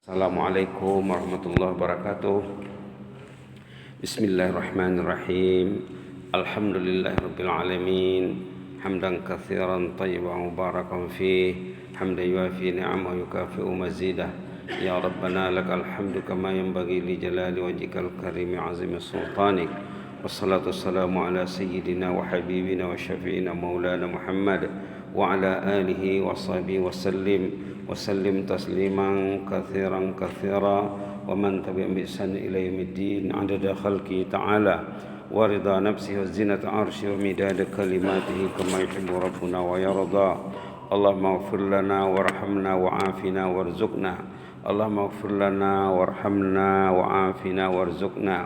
Assalamualaikum warahmatullahi wabarakatuh. Bismillahirrahmanirrahim. Alhamdulillahirabbil alamin. Hamdan katsiran thayyiban mubarakan fih. Hamdan yuafi ni'amahu yukafi'u mazidah. Ya Rabbana lakal hamdu kama yanbaghi li jalali wajhikal karimi 'azimi sultanik. Wassalatu wassalamu ala sayyidina wa habibina wa syafi'ina maulana Muhammad wa ala alihi wa sahbihi وسلم تسليما كثيرا ومن تبعهم بإحسان إلى يوم الدين عدد خلقه تعالى ورضا نفسه وزنة عرشه ومداد كلماته كما يحب ربنا ويرضى. اللهم اغفر لنا وارحمنا وعافنا وارزقنا. اللهم اغفر لنا وارحمنا وعافنا وارزقنا.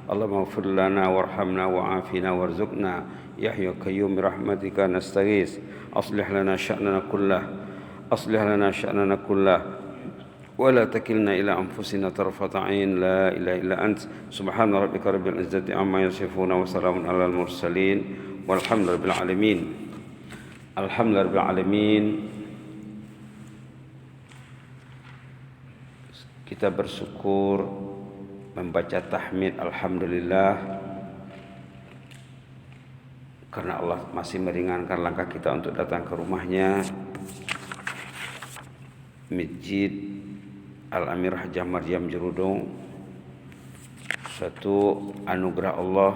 اللهم اغفر لنا وارحمنا وعافنا وارزقنا. يا حي يا قيوم برحمتك نستغيث. أصلح لنا شأننا كله ولا تكلنا إلى أنفسنا طرفة عين. لا إله إلا أنت. سبحان ربك رب العزة عما يصفون وسلام على المرسلين والحمد لله رب العالمين. الحمد لله رب العالمين. Kita bersyukur membaca tahmid alhamdulillah karena Allah masih meringankan langkah kita untuk datang ke rumahnya, Masjid Al-Amirah Jamar Jam Jerudong. Suatu anugerah Allah,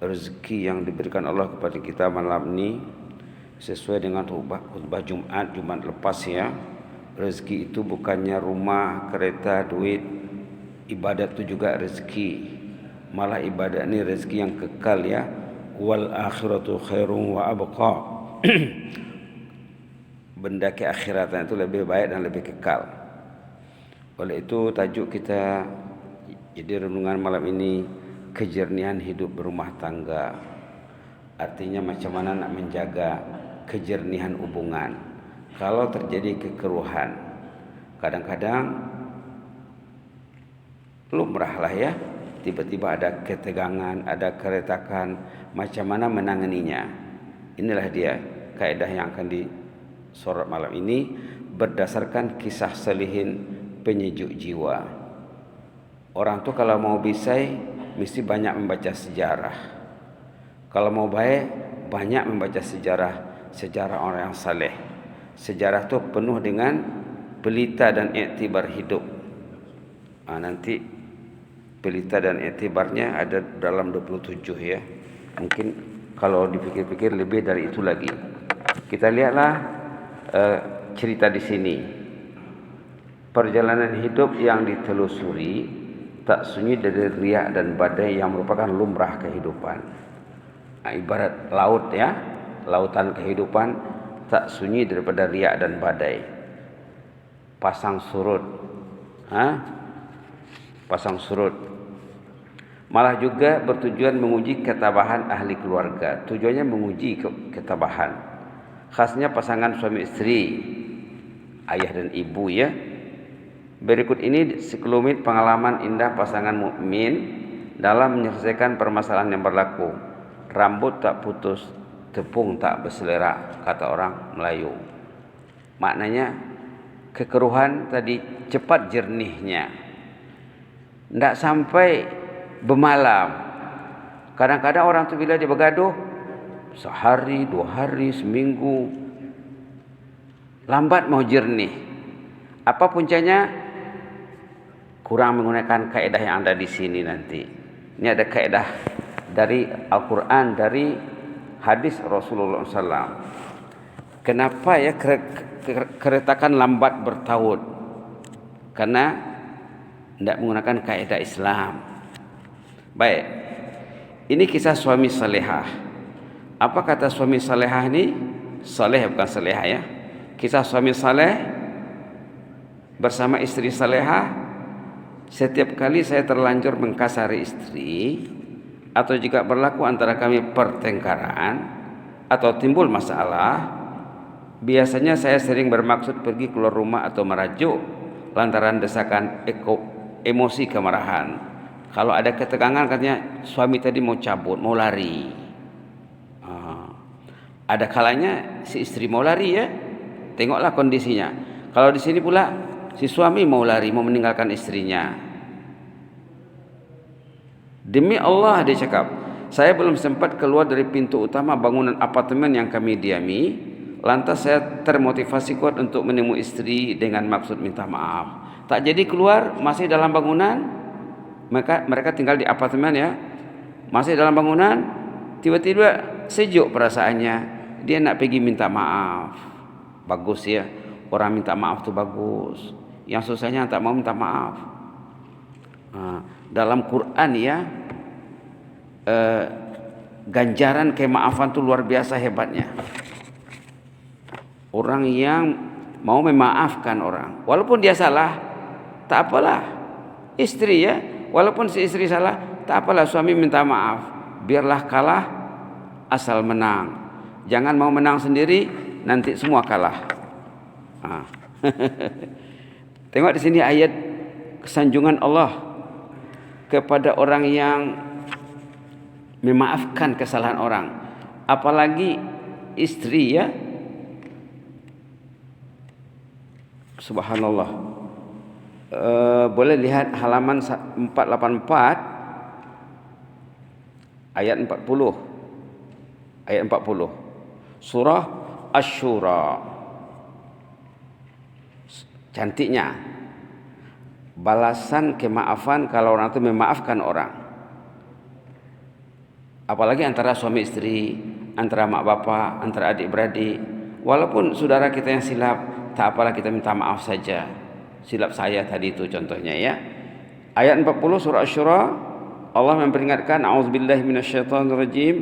rezeki yang diberikan Allah kepada kita malam ini sesuai dengan khutbah Jumat lepas ya. Rezeki itu bukannya rumah, kereta, duit. Ibadat itu juga rezeki. Malah ibadat ini rezeki yang kekal ya. Wal akhiratu khairun wa abqa. Benda keakhiratan itu lebih baik dan lebih kekal. Oleh itu tajuk kita jadi renungan malam ini, kejernihan hidup berumah tangga. Artinya macam mana nak menjaga kejernihan hubungan. Kalau terjadi kekeruhan, kadang-kadang lumrah lah ya, tiba-tiba ada ketegangan, ada keretakan, macam mana menanganinya. Inilah dia kaidah yang akan disorot malam ini berdasarkan kisah salihin penyejuk jiwa. Orang tu kalau mau bisai mesti banyak membaca sejarah. Kalau mau baik banyak membaca sejarah orang yang saleh. Sejarah tu penuh dengan pelita dan iktibar hidup. Nanti pelita dan iktibarnya ada dalam 27 ya. Mungkin kalau dipikir-pikir lebih dari itu lagi. Kita lihatlah cerita di sini. Perjalanan hidup yang ditelusuri tak sunyi dari riak dan badai yang merupakan lumrah kehidupan. Ibarat laut ya, lautan kehidupan tak sunyi daripada riak dan badai. Pasang surut. Pasang surut. Malah juga bertujuan menguji ketabahan ahli keluarga. Tujuannya menguji ketabahan. Khasnya pasangan suami istri, ayah dan ibu ya. Berikut ini sekelumit pengalaman indah pasangan mukmin dalam menyelesaikan permasalahan yang berlaku. Rambut tak putus, tepung tak berselera, kata orang Melayu. Maknanya kekeruhan tadi cepat jernihnya. Tidak sampai bermalam. Kadang-kadang orang tu bila dia bergaduh sehari, 2 hari, seminggu, lambat mau jernih. Apa puncanya? Kurang menggunakan kaedah yang ada di sini nanti. Ini ada kaedah dari Al-Quran, dari hadis Rasulullah SAW. Kenapa ya keretakan lambat bertaut? Karena tidak menggunakan kaedah Islam. Baik, ini kisah suami salehah. Apa kata suami salehah ini? Saleh bukan salehah ya. Kisah suami saleh bersama istri salehah. Setiap kali saya terlanjur mengkasari istri atau jika berlaku antara kami pertengkaran atau timbul masalah, biasanya saya sering bermaksud pergi keluar rumah atau merajuk lantaran desakan emosi kemarahan. Kalau ada ketegangan katanya suami tadi mau cabut, mau lari. Ada kalanya si istri mau lari ya. Tengoklah kondisinya. Kalau di sini pula si suami mau lari, mau meninggalkan istrinya. Demi Allah dia cakap, saya belum sempat keluar dari pintu utama bangunan apartemen yang kami diami, lantas saya termotivasi kuat untuk menemui istri dengan maksud minta maaf. Tak jadi keluar, masih dalam bangunan. Mereka tinggal di apartemen ya, masih dalam bangunan. Tiba-tiba sejuk perasaannya, dia nak pergi minta maaf. Bagus ya, orang minta maaf tu bagus. Yang susahnya tak mau minta maaf. Dalam Quran ya, ganjaran kemaafan tu luar biasa hebatnya. Orang yang mau memaafkan orang, walaupun dia salah, tak apalah. Istri ya, walaupun si istri salah, tak apalah, suami minta maaf. Biarlah kalah, asal menang. Jangan mau menang sendiri, nanti semua kalah. Tengok di sini ayat kesanjungan Allah kepada orang yang memaafkan kesalahan orang, apalagi istri ya. Subhanallah. Boleh lihat halaman 484 ayat 40. Ayat 40. Surah Asy-Syura. Cantiknya balasan kemaafan kalau orang itu memaafkan orang, apalagi antara suami istri, antara mak bapak, antara adik beradik. Walaupun saudara kita yang silap, tak apalah kita minta maaf saja. Silap saya tadi itu contohnya ya. Ayat 40 surah Asy-Syura, Allah memperingatkan, a'udzubillahi minasyaitonirrajim,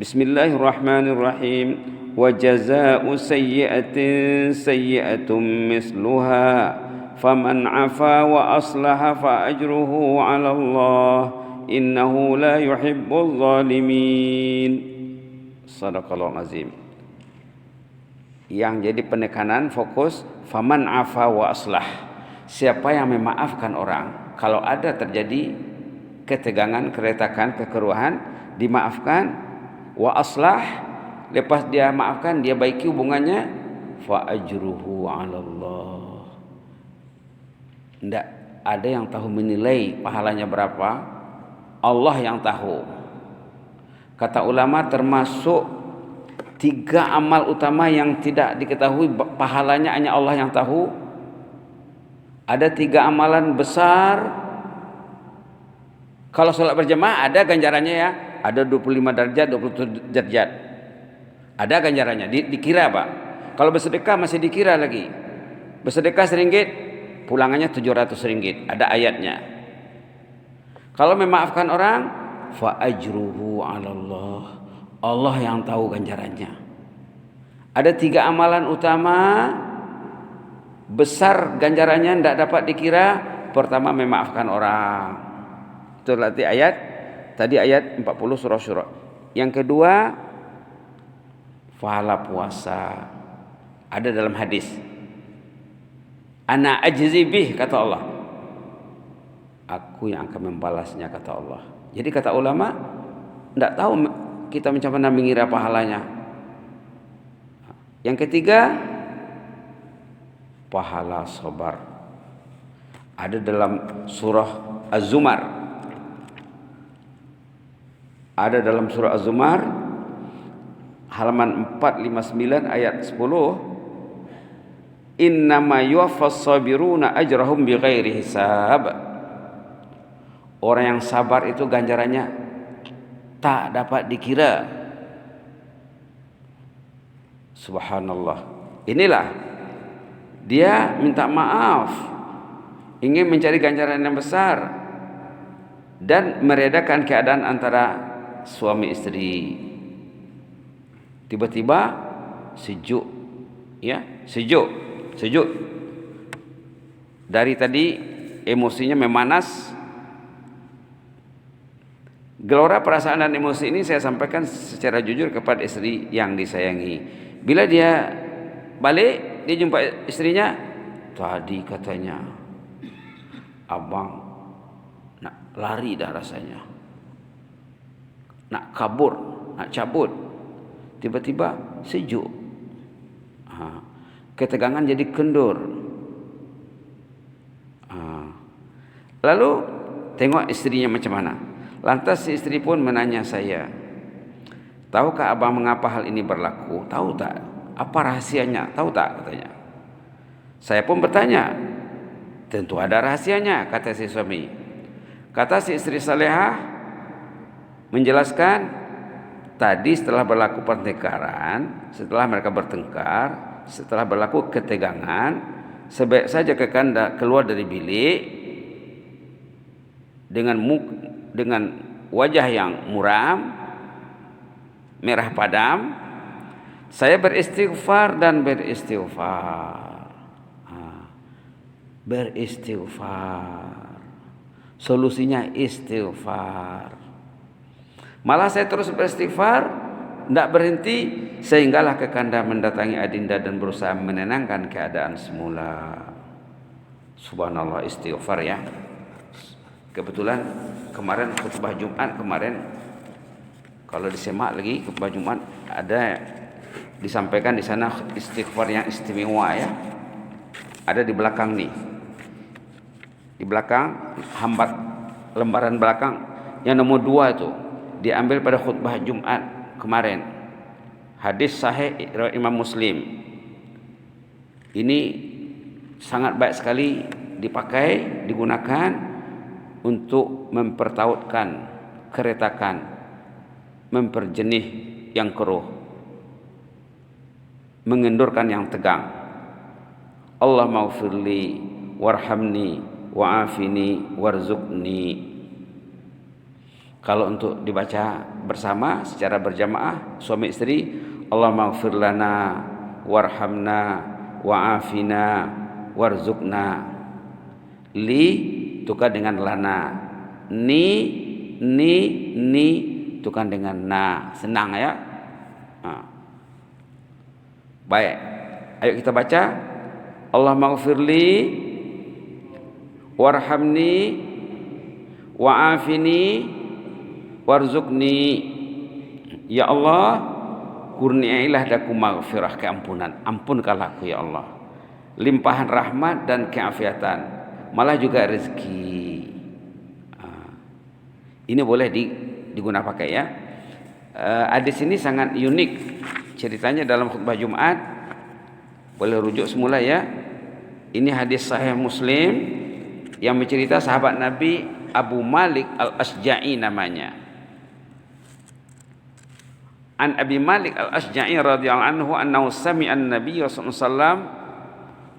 bismillahirrahmanirrahim, wa jazaa'u sayyi'atin sayyi'atun misluha faman 'afa wa aslaha fa ajruhu 'ala Allah innahu la yuhibbul zalimin. Shadaqallahul azim. Yang jadi penekanan fokus faman 'afa wa aslah. Siapa yang memaafkan orang, kalau ada terjadi ketegangan, keretakan, kekeruhan, dimaafkan. Wa aslah, lepas dia maafkan, dia baiki hubungannya, fa ajruhu 'ala Allah. Tidak ada yang tahu menilai pahalanya berapa, Allah yang tahu. Kata ulama termasuk 3 amal utama yang tidak diketahui pahalanya, hanya Allah yang tahu. Ada 3 amalan besar. Kalau sholat berjamaah ada ganjarannya ya, ada 25 derajat, 27 derajat. Ada ganjarannya, dikira Pak. Kalau bersedekah masih dikira lagi. Bersedekah RM1, pulangannya RM700, ada ayatnya. Kalau memaafkan orang, fa ajruhu 'ala Allah. Allah yang tahu ganjarannya. Ada 3 amalan utama besar ganjarannya, tidak dapat dikira. Pertama, memaafkan orang. Itu berarti ayat tadi, ayat 40 surah Syura. Yang kedua, pahala puasa. Ada dalam hadis, ana ajzi bih, kata Allah, aku yang akan membalasnya, kata Allah. Jadi kata ulama, tidak tahu kita macam mana mengira pahalanya. Yang ketiga, pahala sabar. Ada dalam surah Az-Zumar. Ada dalam surah Az-Zumar halaman 459 ayat 10, innama yuwaffas sabiruna ajrahum bighairi hisab. Orang yang sabar itu ganjarannya tak dapat dikira. Subhanallah. Inilah dia minta maaf, ingin mencari ganjaran yang besar dan meredakan keadaan antara suami istri. Tiba-tiba sejuk, ya, sejuk. Dari tadi emosinya memanas. Gelora perasaan dan emosi ini saya sampaikan secara jujur kepada istri yang disayangi. Bila dia balik, dia jumpa istrinya, tadi katanya abang nak lari dah rasanya, nak kabur, nak cabut. Tiba-tiba sejuk, ketegangan jadi kendur. Lalu tengok istrinya macam mana. Lantas si istri pun menanya saya, tahukah abang mengapa hal ini berlaku? Tahu tak? Apa rahasianya? Tahu tak? Katanya. Saya pun bertanya, tentu ada rahasianya, kata si suami. Kata si istri salehah menjelaskan, tadi setelah berlaku pertengkaran, setelah mereka bertengkar, setelah berlaku ketegangan, sebaik saja Kekanda keluar dari bilik dengan wajah yang muram, merah padam, saya beristighfar dan beristighfar. Beristighfar. Solusinya istighfar. Malah saya terus beristighfar, tidak berhenti, sehinggalah Kekanda mendatangi Adinda dan berusaha menenangkan keadaan semula. Subhanallah, istighfar ya. Kebetulan kemarin khutbah Jumat kemarin, kalau disemak lagi khutbah Jumat ada disampaikan di sana istighfar yang istimewa ya. Ada di belakang nih. Di belakang hambat lembaran belakang yang nomor 2 itu diambil pada khutbah Jumat kemarin. Hadis sahih Imam Muslim. Ini sangat baik sekali dipakai, digunakan untuk mempertautkan keretakan, memperjenih yang keruh, mengendurkan yang tegang. Allah maghfirli warhamni wa'afini warzuqni. Kalau untuk dibaca bersama secara berjamaah suami istri, Allah maghfir lana warhamna wa'afina warzuqna. Li tukar dengan lana, ni tukar dengan na. Senang ya. Baik, ayo kita baca. Allah maghfirli warhamni wa'afini warzuqni. Ya Allah, kurniailah daku maghfirah, keampunan, ampunkanlah aku ya Allah, limpahan rahmat dan keafiatan, malah juga rezeki. Ini boleh digunakan pakai ya. Hadis ini sangat unik ceritanya dalam khutbah Jumat. Boleh rujuk semula ya. Ini hadis sahih Muslim yang bercerita sahabat Nabi Abu Malik Al-Asja'i namanya. An Abi Malik Al-Asja'i radhiyallahu anhu annahu sami'a an-nabiy sallallahu alaihi wasallam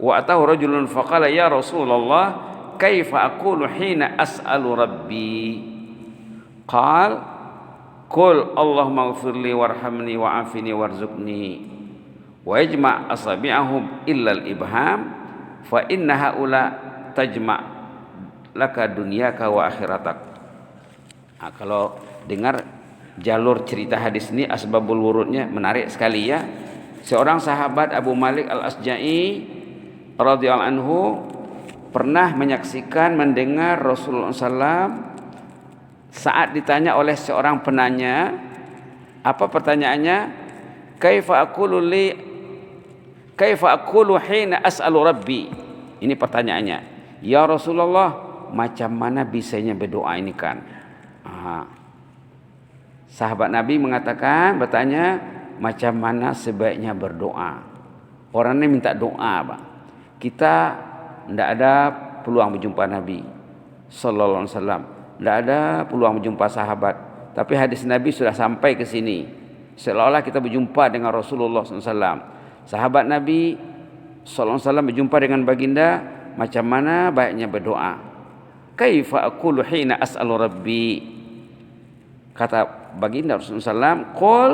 wa atahu rajulun faqala ya Rasulullah kaifa aqulu hina as'alu rabbi qal qul Allahumma ighfirli warhamni wa'afini warzuqni wa yajma' asabi'ahum illa al-ibham fa inna haula tajma' laka dunyaka wa akhiratak. Nah, kalau dengar jalur cerita hadis ini, asbabul wurudnya menarik sekali ya. Seorang sahabat Abu Malik Al-Asja'i radhiyallahu anhu pernah menyaksikan, mendengar Rasulullah SAW saat ditanya oleh seorang penanya. Apa pertanyaannya? Kaifa aqulu hina as'alu rabbi. Ini pertanyaannya. Ya Rasulullah, macam mana bisanya berdoa ini kan? Sahabat Nabi bertanya, macam mana sebaiknya berdoa? Orang ini minta doa, Pak. Kita tidak ada peluang berjumpa Nabi sallallahu alaihi wasallam, tidak ada peluang berjumpa sahabat, tapi hadis Nabi sudah sampai ke sini, seolah-olah kita berjumpa dengan Rasulullah sallallahu alaihi wasallam. Sahabat Nabi sallallahu alaihi wasallam berjumpa dengan baginda, macam mana baiknya berdoa? Kaifa aqulu hina as'alu rabbi? Kata baginda Rasulullah SAW, qul,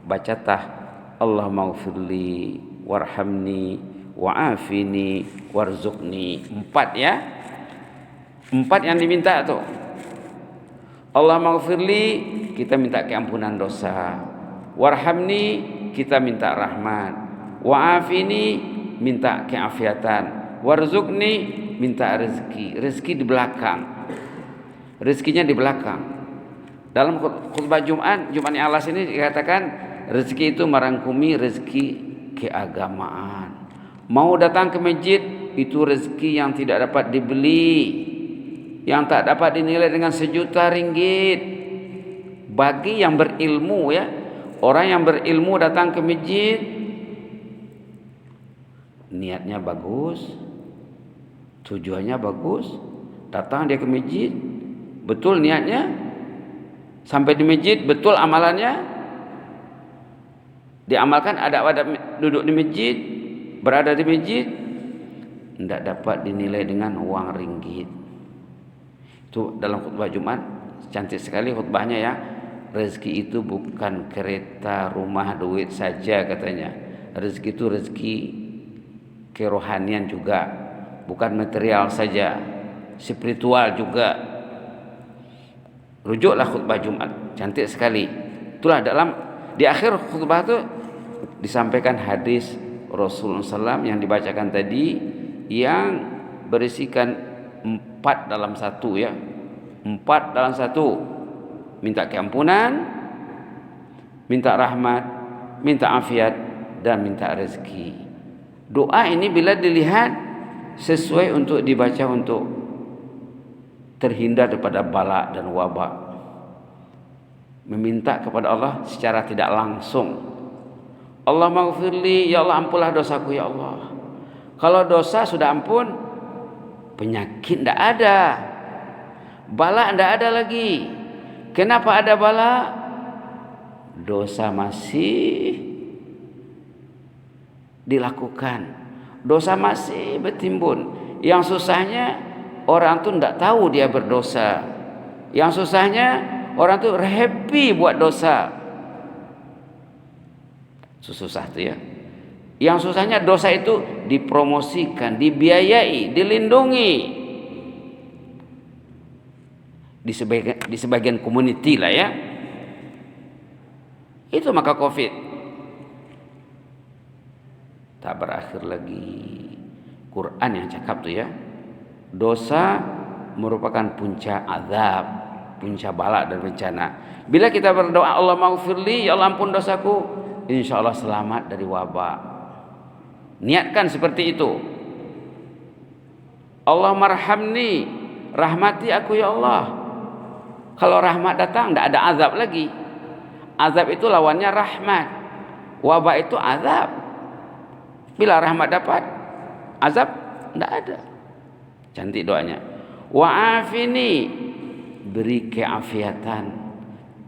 bacatah Allah maghfirli warhamni wa'afini warzuqni. 4 ya. 4 yang diminta tuh. Allah maghfirli, kita minta keampunan dosa. Warhamni, kita minta rahmat. Wa'afini, minta keafiatan. Warzuqni, minta rezeki. Rezeki di belakang. Rezekinya di belakang. Dalam khutbah Jumat yang alas ini dikatakan rezeki itu merangkumi rezeki keagamaan. Mau datang ke masjid itu rezeki yang tidak dapat dibeli, yang tak dapat dinilai dengan 1.000.000 ringgit. Bagi yang berilmu ya, orang yang berilmu datang ke masjid, niatnya bagus, tujuannya bagus, datang dia ke masjid, betul niatnya, sampai di masjid betul amalannya, diamalkan, ada duduk di masjid, berada di masjid, tidak dapat dinilai dengan uang ringgit. Itu dalam khutbah Jumat cantik sekali khutbahnya ya. Rezeki itu bukan kereta, rumah, duit saja katanya. Rezeki itu rezeki kerohanian juga, bukan material saja, spiritual juga. Rujuklah khutbah Jumat, cantik sekali. Itulah di akhir khutbah itu disampaikan hadis Rasulullah SAW yang dibacakan tadi, yang berisikan 4 dalam 1 ya. 4 dalam 1. Minta keampunan, minta rahmat, minta afiat, dan minta rezeki. Doa ini bila dilihat sesuai untuk dibaca untuk terhindar daripada bala dan wabak. Meminta kepada Allah secara tidak langsung. Allah maghfirli, ya Allah ampunlah dosaku ya Allah. Kalau dosa sudah ampun, penyakit tidak ada, bala tidak ada lagi. Kenapa ada bala? Dosa masih dilakukan, dosa masih bertimbun. Yang susahnya orang tu tidak tahu dia berdosa. Yang susahnya orang tu happy buat dosa. Susah tu ya. Yang susahnya dosa itu dipromosikan, dibiayai, dilindungi. Di sebagian community lah ya. Itu maka Covid tak berakhir lagi. Quran yang cakap tuh ya, dosa merupakan puncak azab, puncak bala dan bencana. Bila kita berdoa Allah maghfirli, ya Allah ampun dosaku, insya Allah selamat dari wabak. Niatkan seperti itu. Allah marhamni, rahmati aku ya Allah. Kalau rahmat datang tidak ada azab lagi. Azab itu lawannya rahmat. Wabak itu azab. Bila rahmat dapat, azab tidak ada. Cantik doanya. Wa'afini, beri keafiatan,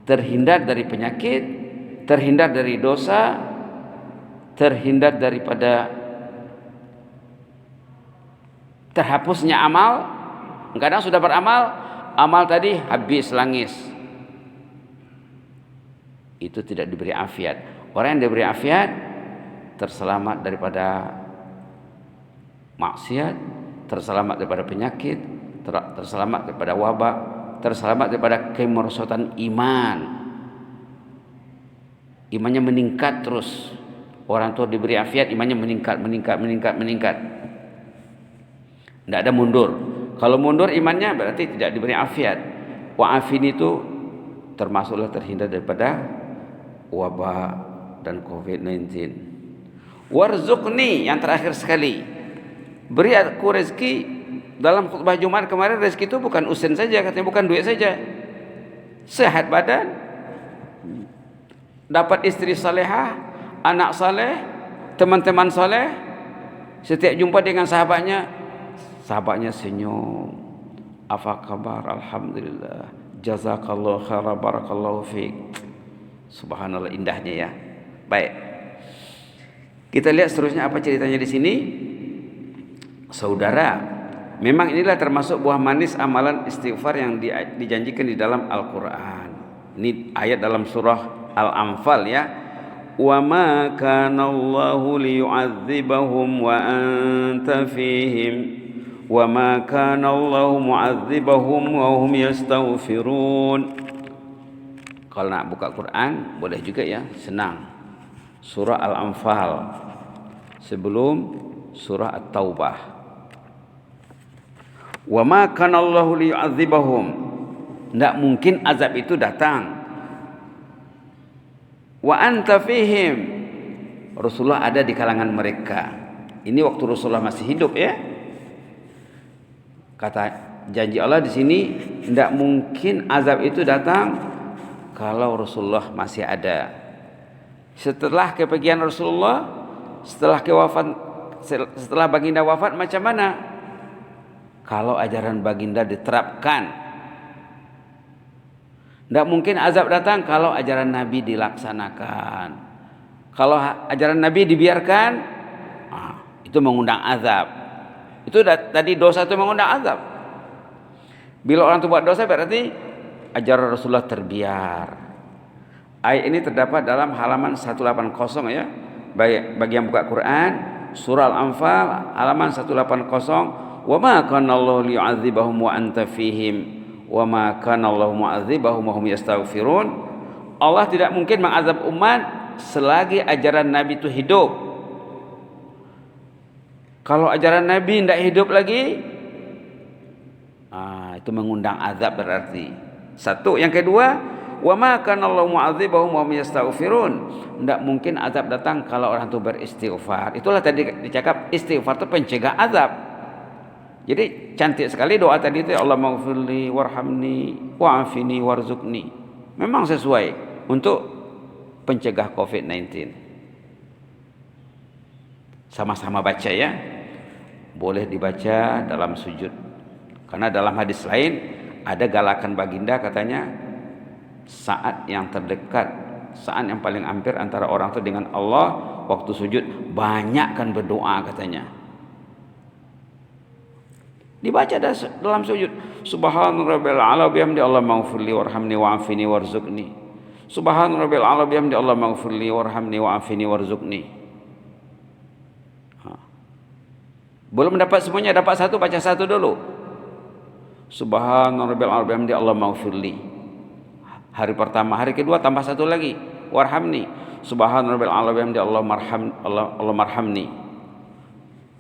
terhindar dari penyakit, terhindar dari dosa, terhindar daripada terhapusnya amal. Kadang sudah beramal, amal tadi habis langis, itu tidak diberi afiat. Orang yang diberi afiat terselamat daripada maksiat, terselamat daripada penyakit, terselamat daripada wabak, terselamat daripada kemerosotan iman. Imannya meningkat terus. Orang tua diberi afiat, imannya meningkat. Tidak ada mundur. Kalau mundur imannya berarti tidak diberi afiat. Wa'afin itu termasuklah terhindar daripada wabak dan COVID-19. Warzuqni, yang terakhir sekali, beri aku rezeki. Dalam khutbah Jumat kemarin, rezeki itu bukan usen saja, katanya bukan duit saja. Sehat badan, dapat istri salehah, anak saleh, teman-teman saleh. Setiap jumpa dengan sahabatnya senyum. Apa kabar? Alhamdulillah. Jazakallahu khairan, barakallahu fiik. Subhanallah, indahnya ya. Baik. Kita lihat seterusnya apa ceritanya di sini. Saudara, memang inilah termasuk buah manis amalan istighfar yang dijanjikan di dalam Al-Qur'an. Ini ayat dalam surah Al-Anfal ya. Wa ma kana Allahu liyu'adzibahum wa anta fihim wa ma kana Allahu mu'adzibahum wa hum yastaghfirun. Kalau nak buka Quran boleh juga ya, senang. Surah Al-Anfal sebelum surah At-Taubah. Wa ma kana Allahu liyu'adzibahum, tidak mungkin azab itu datang. Wa anta fihim, Rasulullah ada di kalangan mereka. Ini waktu Rasulullah masih hidup ya. Kata janji Allah di sini, tidak mungkin azab itu datang kalau Rasulullah masih ada. Setelah kepergian Rasulullah, setelah baginda wafat, macam mana? Kalau ajaran baginda diterapkan, tidak mungkin azab datang kalau ajaran Nabi dilaksanakan. Kalau ajaran Nabi dibiarkan, itu mengundang azab. Itu tadi dosa itu mengundang azab. Bila orang itu buat dosa berarti ajaran Rasulullah terbiar. Ayat ini terdapat dalam halaman 180 ya. Bagi yang buka Quran, surah Al-Anfal halaman 180. Wa ma kana Allahu liyu'adzibahum wa anta fihim wa ma kana Allahu mu'adzibahum wa hum yastaghfirun. Allah tidak mungkin mengazab umat selagi ajaran Nabi itu hidup. Kalau ajaran Nabi tidak hidup lagi, itu mengundang azab berarti. Satu, yang kedua, wa ma kana Allahu mu'adzibahum wa hum yastaghfirun. Tidak mungkin azab datang kalau orang itu beristighfar. Itulah tadi dicakap, istighfar itu pencegah azab. Jadi cantik sekali doa tadi itu, Allah maghfirli warhamni wa'afini warzuqni. Memang sesuai untuk pencegah COVID-19. Sama-sama baca ya. Boleh dibaca dalam sujud. Karena dalam hadis lain ada galakan baginda katanya, saat yang terdekat, saat yang paling hampir antara orang itu dengan Allah waktu sujud, banyakkan berdoa katanya. Dibaca dalam sujud, subhanarabbil a'la bihamdi Allah maghfirli warhamni wa'afini warzuqni. Subhanarabbil a'la bihamdi Allah maghfirli warhamni wa'afini warzuqni. Belum dapat semuanya, dapat satu, baca satu dulu. Subhanarabbil a'la bihamdi Allah maghfirli. Hari pertama, hari kedua tambah satu lagi, warhamni. Subhanarabbil a'la bihamdi Allah marhamni.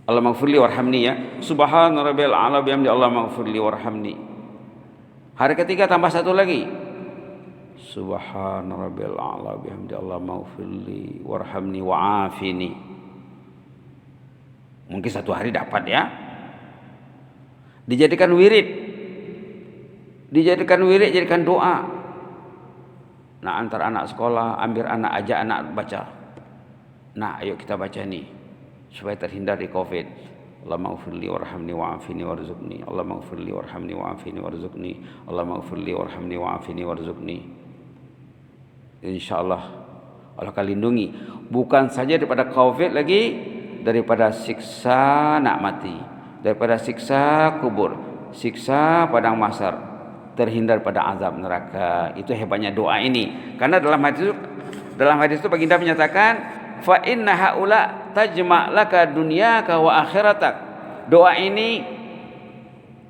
Allah maghfirli warhamni ya. Subhana rabbil a'la bihamdi Allah maghfirli warhamni. Hari ketiga tambah satu lagi. Subhana rabbil a'la bihamdi Allah maghfirli warhamni wa'afini. Mungkin satu hari dapat ya. Dijadikan wirid. Jadikan doa. Nah, antar anak sekolah, ambil anak, ajak anak baca. Nah, ayo kita baca nih supaya terhindar di Covid. Allah maghfirli warhamni wa'afini warzuqni. Allah maghfirli warhamni wa'afini warzuqni. Allah maghfirli warhamni wa'afini warzuqni. Insyaallah Allah akan lindungi, bukan saja daripada Covid lagi, daripada siksa nak mati, daripada siksa kubur, siksa padang mahsyar, terhindar pada azab neraka. Itu hebatnya doa ini. Karena dalam hadis itu baginda menyatakan, fa inna haula tajma' laka dunyaka wa akhiratak. Doa ini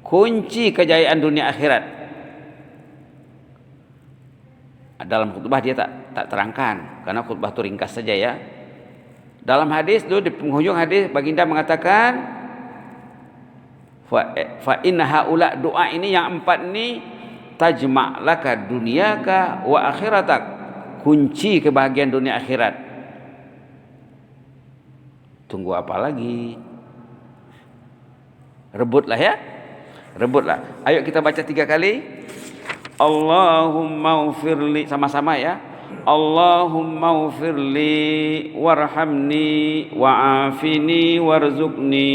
kunci kejayaan dunia akhirat. Dalam khutbah dia tak terangkan karena khutbah itu ringkas saja ya. Dalam hadis itu di penghujung hadis baginda mengatakan fa inna haula, doa ini yang empat ini, tajma' laka dunyaka wa akhiratak, kunci kebahagiaan dunia akhirat. Tunggu apa lagi? Rebutlah ya. Rebutlah. Ayo kita baca 3 kali. Allahumma ufirli, sama-sama ya. Allahumma ufirli warhamni wa'afini warzuqni.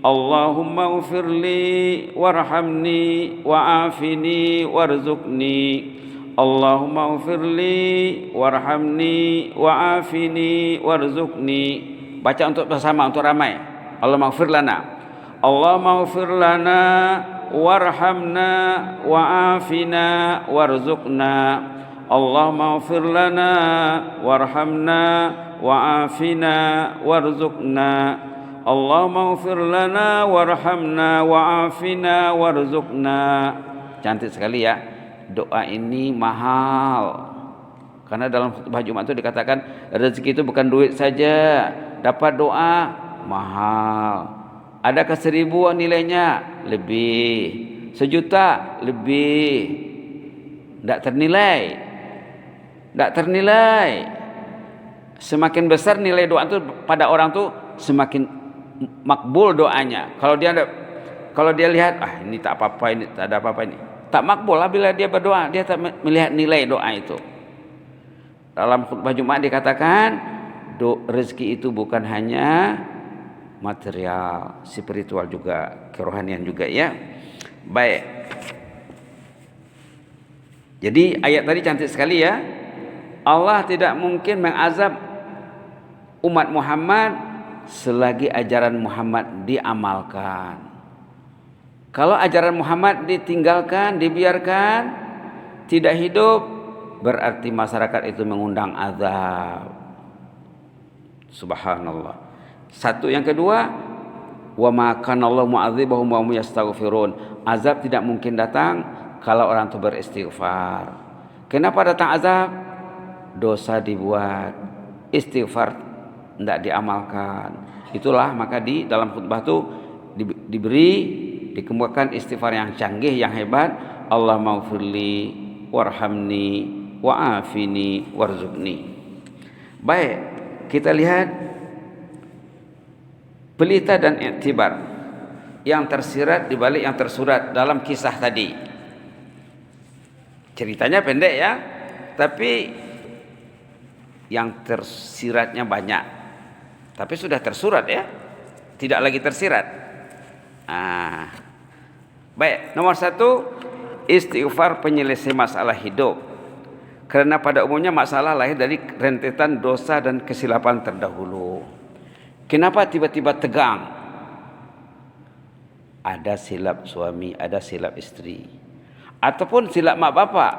Allahumma ufirli warhamni wa'afini warzuqni. Allahumma ufirli warhamni wa'afini warzuqni. Baca untuk bersama, untuk ramai. Allah maghfir lana. Allah maghfir lana warhamna wa'afina warzuqna. Allah maghfir lana warhamna wa'afina warzuqna. Allah maghfir lana warhamna wa'afina warzuqna. Cantik sekali ya. Doa ini mahal. Karena dalam khutbah Jumat itu dikatakan rezeki itu bukan duit saja. Dapat doa mahal. Adakah 1000 nilainya? Lebih. 1.000.000 lebih. Tidak ternilai. Semakin besar nilai doa itu pada orang itu, semakin makbul doanya. Kalau dia lihat, ini tak apa-apa, ini tak ada apa-apa ini, tak makbul lah bila dia berdoa. Dia tak melihat nilai doa itu. Dalam khutbah Jumat dikatakan, rezeki itu bukan hanya material, spiritual juga, kerohanian juga ya. Baik. Jadi ayat tadi cantik sekali ya. Allah tidak mungkin mengazab umat Muhammad selagi ajaran Muhammad diamalkan. Kalau ajaran Muhammad ditinggalkan, dibiarkan, tidak hidup, berarti masyarakat itu mengundang azab. Subhanallah. Satu, yang kedua, wa ma kana Allah mu'adzibahum wa hum yastaghfirun. Azab tidak mungkin datang kalau orang itu beristighfar. Kenapa datang azab? Dosa dibuat, istighfar tidak diamalkan. Itulah maka di dalam khutbah itu dikemukakan istighfar yang canggih, yang hebat. Allah maghfirli warhamni wa'afini warzuqni. Baik, kita lihat pelita dan iktibar yang tersirat di balik yang tersurat dalam kisah tadi. Ceritanya pendek ya, tapi yang tersiratnya banyak. Tapi sudah tersurat ya, tidak lagi tersirat. Baik, nomor 1, istighfar penyelesai masalah hidup. Karena pada umumnya masalah lahir dari rentetan dosa dan kesilapan terdahulu. Kenapa tiba-tiba tegang? Ada silap suami, ada silap istri, ataupun silap mak bapak.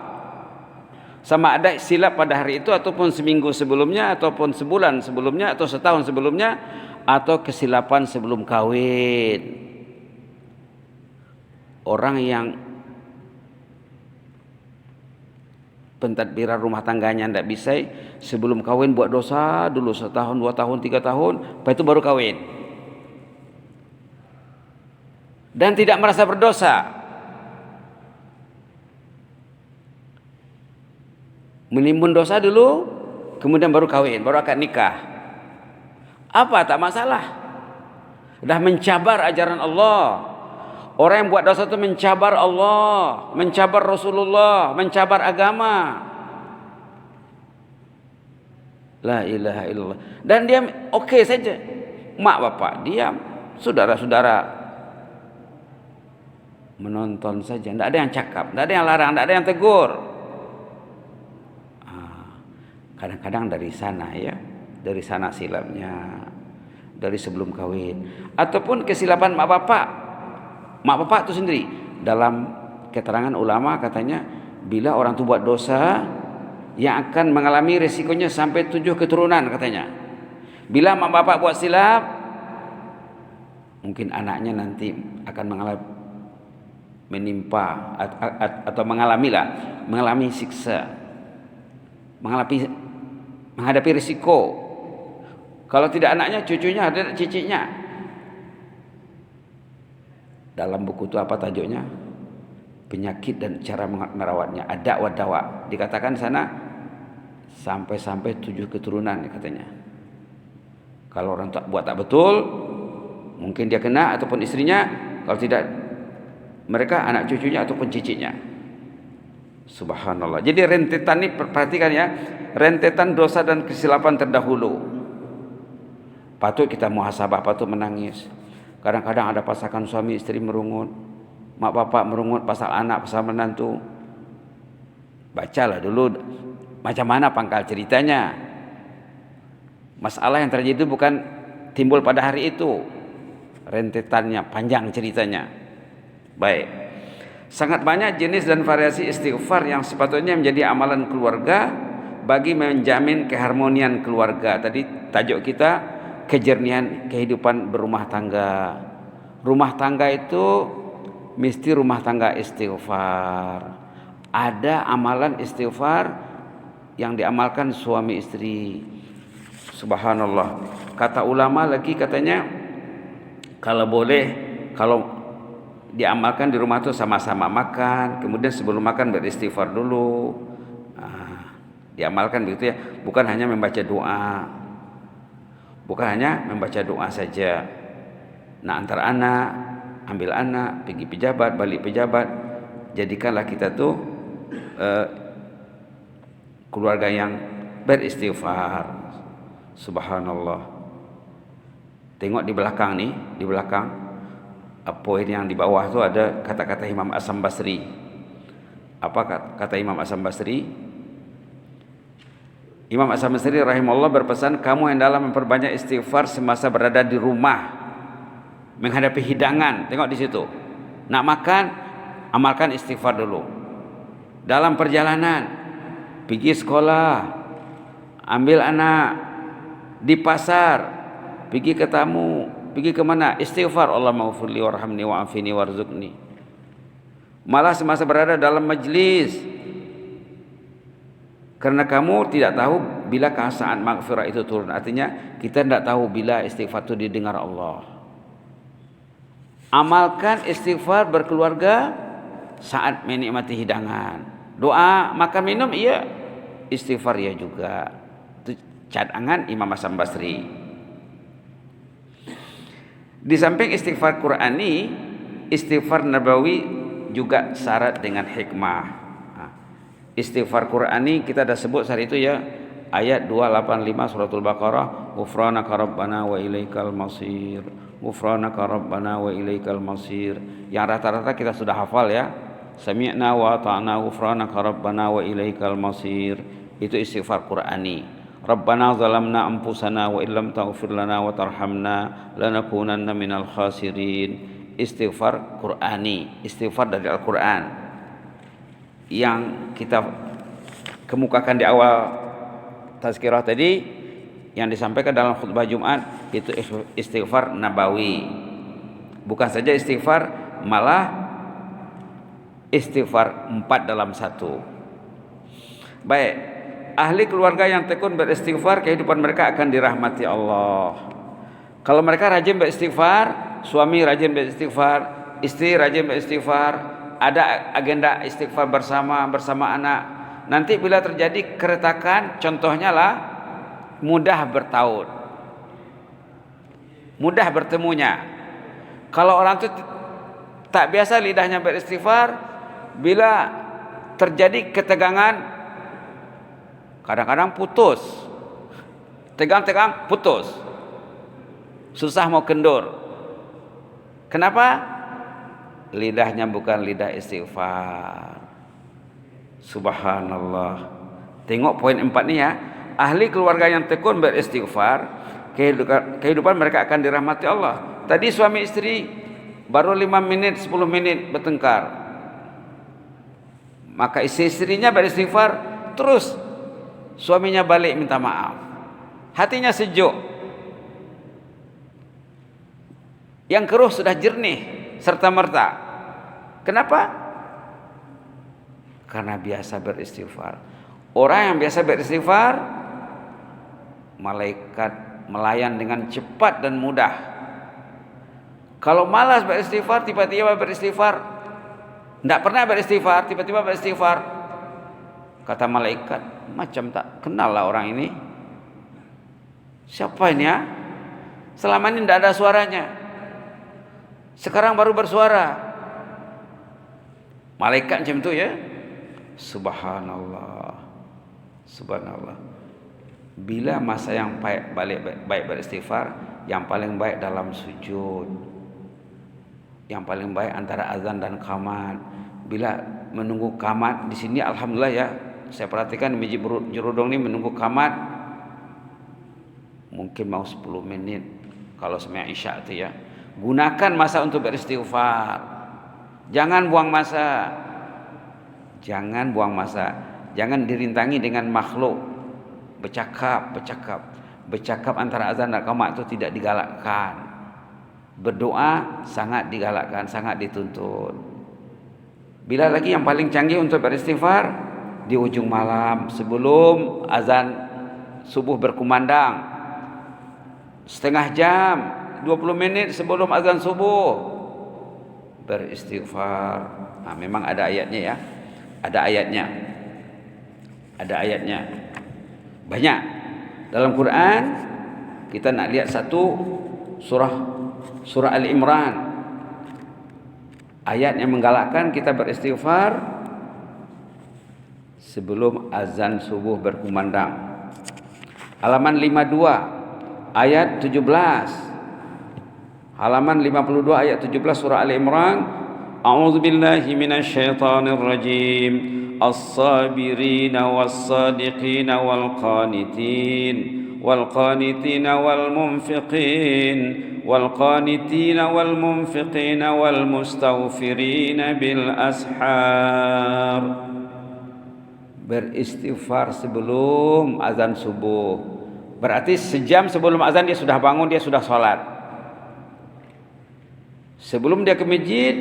Sama ada silap pada hari itu, ataupun seminggu sebelumnya, ataupun sebulan sebelumnya, atau setahun sebelumnya, atau kesilapan sebelum kawin. Orang yang pentadbiran rumah tangganya tidak bisa, sebelum kawin buat dosa dulu setahun, 2 tahun, 3 tahun, lepas itu baru kawin. Dan tidak merasa berdosa. Menimbun dosa dulu, kemudian baru kawin, baru akad nikah. Apa? Tak masalah. Dah mencabar ajaran Allah. Orang yang buat dosa itu mencabar Allah, mencabar Rasulullah, mencabar agama. La ilaha illallah. Dan dia okey saja. Mak bapak diam, saudara-saudara menonton saja. Tidak ada yang cakap, tidak ada yang larang, tidak ada yang tegur. Kadang-kadang dari sana ya, dari sana silapnya, dari sebelum kawin, ataupun kesilapan mak bapak. Mak bapak itu sendiri, dalam keterangan ulama katanya, bila orang itu buat dosa yang akan mengalami resikonya sampai 7 keturunan katanya. Bila mak bapak buat silap, mungkin anaknya nanti akan menimpa atau mengalami siksa, menghadapi risiko. Kalau tidak anaknya, cucunya, ada cicitnya. Dalam buku itu apa tajuknya? Penyakit dan cara merawatnya. Ada wa dawa. Dikatakan sana sampai 7 keturunan katanya. Kalau orang tak buat tak betul, mungkin dia kena, ataupun istrinya. Kalau tidak, mereka anak cucunya ataupun cicitnya. Subhanallah. Jadi rentetan ini, perhatikan ya, rentetan dosa dan kesilapan terdahulu. Patut kita muhasabah, patut menangis. Kadang-kadang ada pasangan suami istri merungut, mak bapak merungut pasal anak, pasal menantu. Bacalah dulu macam mana pangkal ceritanya. Masalah yang terjadi itu bukan timbul pada hari itu, rentetannya panjang ceritanya. Baik, sangat banyak jenis dan variasi istighfar yang sepatutnya menjadi amalan keluarga bagi menjamin keharmonian keluarga. Tadi tajuk kita kejernihan kehidupan berumah tangga. Rumah tangga itu mesti rumah tangga istighfar. Ada amalan istighfar yang diamalkan suami istri. Subhanallah. Kata ulama lagi katanya, kalau boleh, kalau diamalkan di rumah itu sama-sama makan, kemudian sebelum makan beristighfar dulu. Diamalkan begitu ya, bukan hanya membaca doa. Bukan hanya membaca doa saja. Nah, antara anak ambil anak, pergi pejabat, balik pejabat. Jadikanlah kita tuh keluarga yang beristighfar. Subhanallah. Tengok di belakang nih, di belakang poin yang di bawah tu ada kata-kata Imam Hasan Basri. Apa kata Imam Hasan Basri? Imam Hasan Basri rahimahullah berpesan, kamu hendaklah memperbanyak istighfar semasa berada di rumah menghadapi hidangan. Tengok di situ. Nak makan, amalkan istighfar dulu. Dalam perjalanan, pergi sekolah, ambil anak, di pasar, pergi ke tamu, pergi ke mana? Istighfar, Allahumma ghfirli warhamni wa'afini warzuqni. Malah semasa berada dalam majlis, karena kamu tidak tahu bila saat maghfirah itu turun. Artinya kita tidak tahu bila istighfar itu didengar Allah. Amalkan istighfar berkeluarga saat menikmati hidangan. Doa, makan, minum, iya. Istighfar ya juga. Itu cadangan Imam Hasan Basri. Di samping istighfar Qur'ani, istighfar Nabawi juga syarat dengan hikmah. Istighfar Qur'ani kita dah sebut hari itu ya, ayat 285 suratul Baqarah, ghufranaka rabbana wa ilaikal masir. Ghufranaka rabbana wa ilaikal masir. Yang rata-rata kita sudah hafal ya. Sami'na wa ata'na ghufranaka rabbana wa ilaikal masir. Itu istighfar Qur'ani. Rabbana zalamna anfusana wa illam taghfir lana wa tarhamna lanakunanna minal khasirin. Istighfar Qur'ani, istighfar dari Al-Qur'an yang kita kemukakan di awal tazkirah tadi, yang disampaikan dalam khutbah Jumat, itu istighfar Nabawi. Bukan saja istighfar, malah istighfar 4 dalam 1. Baik, ahli keluarga yang tekun beristighfar, kehidupan mereka akan dirahmati Allah. Kalau mereka rajin beristighfar, suami rajin beristighfar, istri rajin beristighfar, ada agenda istighfar bersama anak. Nanti bila terjadi keretakan, contohnya lah mudah bertaut, mudah bertemunya. Kalau orang itu tak biasa lidahnya beristighfar, bila terjadi ketegangan, kadang-kadang putus, tegang-tegang putus, susah mau kendur. Kenapa? Lidahnya bukan lidah istighfar. Subhanallah. Tengok poin 4 ni ya. Ahli keluarga yang tekun beristighfar, kehidupan mereka akan dirahmati Allah. Tadi suami istri baru 5 menit 10 menit bertengkar, maka istri-istrinya beristighfar, terus suaminya balik minta maaf, hatinya sejuk, yang keruh sudah jernih serta merta. Kenapa? Karena biasa beristighfar. Orang yang biasa beristighfar, malaikat melayan dengan cepat dan mudah. Kalau malas beristighfar, tiba-tiba beristighfar, tidak pernah beristighfar, tiba-tiba beristighfar, kata malaikat, macam tak kenal lah orang ini. Siapa ini ya? Selama ini tidak ada suaranya, sekarang baru bersuara. Malaikat macam tu ya. Subhanallah. Subhanallah. Bila masa yang baik beristighfar, yang paling baik dalam sujud, yang paling baik antara azan dan qamat. Bila menunggu qamat, di sini alhamdulillah ya, saya perhatikan di Masjid Jerudong ni menunggu qamat mungkin mau 10 menit kalau sembahyang Isya itu ya. Gunakan masa untuk beristighfar. Jangan buang masa. Jangan buang masa. Jangan dirintangi dengan makhluk. Bercakap antara azan dan qamat itu tidak digalakkan. Berdoa sangat digalakkan, sangat dituntut. Bila lagi yang paling canggih untuk beristighfar, di ujung malam sebelum azan subuh berkumandang, setengah jam, 20 menit sebelum azan subuh beristighfar. Nah, memang ada ayatnya ya. Ada ayatnya. Banyak. Dalam Quran kita nak lihat satu surah Ali Imran. ayat yang menggalakkan kita beristighfar sebelum azan subuh berkumandang. Halaman 52 ayat 17. Halaman 52 ayat 17 surah Al-Imran. A'udzubillahi minasyaitonir rajim. As-sabirina was-sadiqina wal-qanitin wal-qanitina wal-munfiqin wal-qanitina wal-munfiqina wal-mustaghfirina bil ashar. Beristighfar sebelum azan subuh. Berarti sejam sebelum azan dia sudah bangun, dia sudah sholat. Sebelum dia ke masjid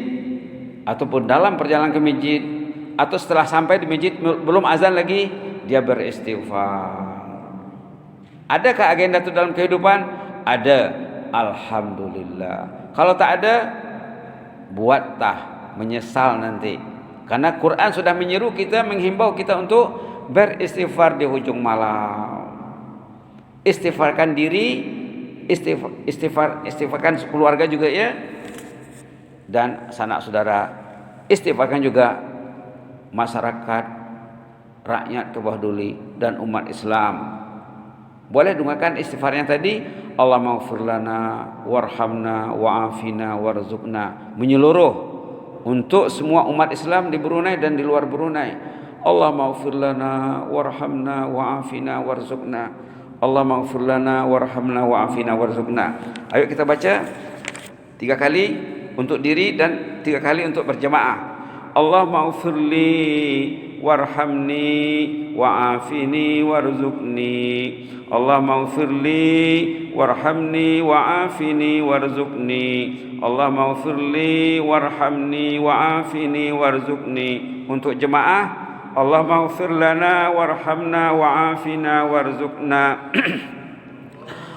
ataupun dalam perjalanan ke masjid atau setelah sampai di masjid belum azan lagi, dia beristighfar. Adakah agenda itu dalam kehidupan? Ada. Alhamdulillah. Kalau tak ada, buat menyesal nanti. Karena Quran sudah menyeru kita, menghimbau kita untuk beristighfar di hujung malam. Istighfarkan diri, istighfarkan keluarga juga ya. Dan sanak saudara, istighfarkan juga masyarakat, rakyat Kebah-Duli dan umat Islam. Boleh dengarkan istighfarnya tadi, Allahumma ighfir lana warhamna wa'afina warzuqna, menyeluruh untuk semua umat Islam di Brunei dan di luar Brunei. Allahumma ighfir lana warhamna wa'afina warzuqna. Allahumma ighfir lana warhamna wa'afina warzuqna. Ayo kita baca 3 kali untuk diri dan 3 kali untuk berjemaah. Allahumma ighfirli warhamni wa'afini warzuqni. Allahumma ighfirli warhamni wa'afini warzuqni. Allahumma ighfirli warhamni wa'afini warzuqni. Untuk jemaah, Allahumma ighfir lana warhamna wa'afina warzuqna.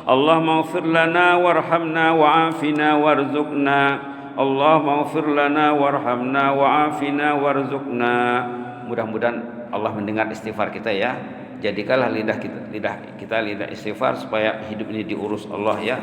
Allahumma ighfir lana warhamna wa'afina warzuqna. Allahumma ighfir lana warhamna wa'afina warzuqna. Mudah-mudahan Allah mendengar istighfar kita ya. Jadikanlah lidah kita lidah istighfar supaya hidup ini diurus Allah ya.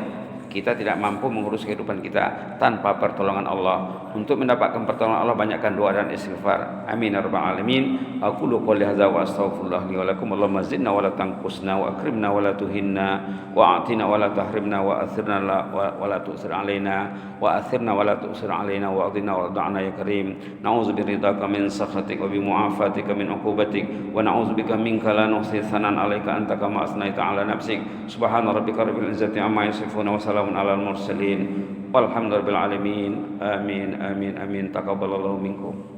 Kita tidak mampu mengurus kehidupan kita tanpa pertolongan Allah. Untuk mendapatkan pertolongan Allah, banyakkan doa dan istighfar. Amin ya rabbal alamin. Aqulu qouli hadza wa astaghfirullah li wa lakum. Allahumma zidna wa la tanqusna wa akrimna wa la tuhinna wa atina wa la tahrimna wa athirna wa la tu'sir alaina wa athirna wa la tu'sir alaina wa adina wa da'na ya karim. Na'udzu biridaka min sakhatik wa bi mu'afatika min uqubatik wa na'udzu bika minka la nuhsi thanan 'alaika anta kama asnaita 'ala nafsik. Subhana rabbika rabbil izzati amma yasifun wa salamun 'alal mursalin walhamdulillahi rabbil alamin. Amin amin amin. Taqabbalallahu minkum.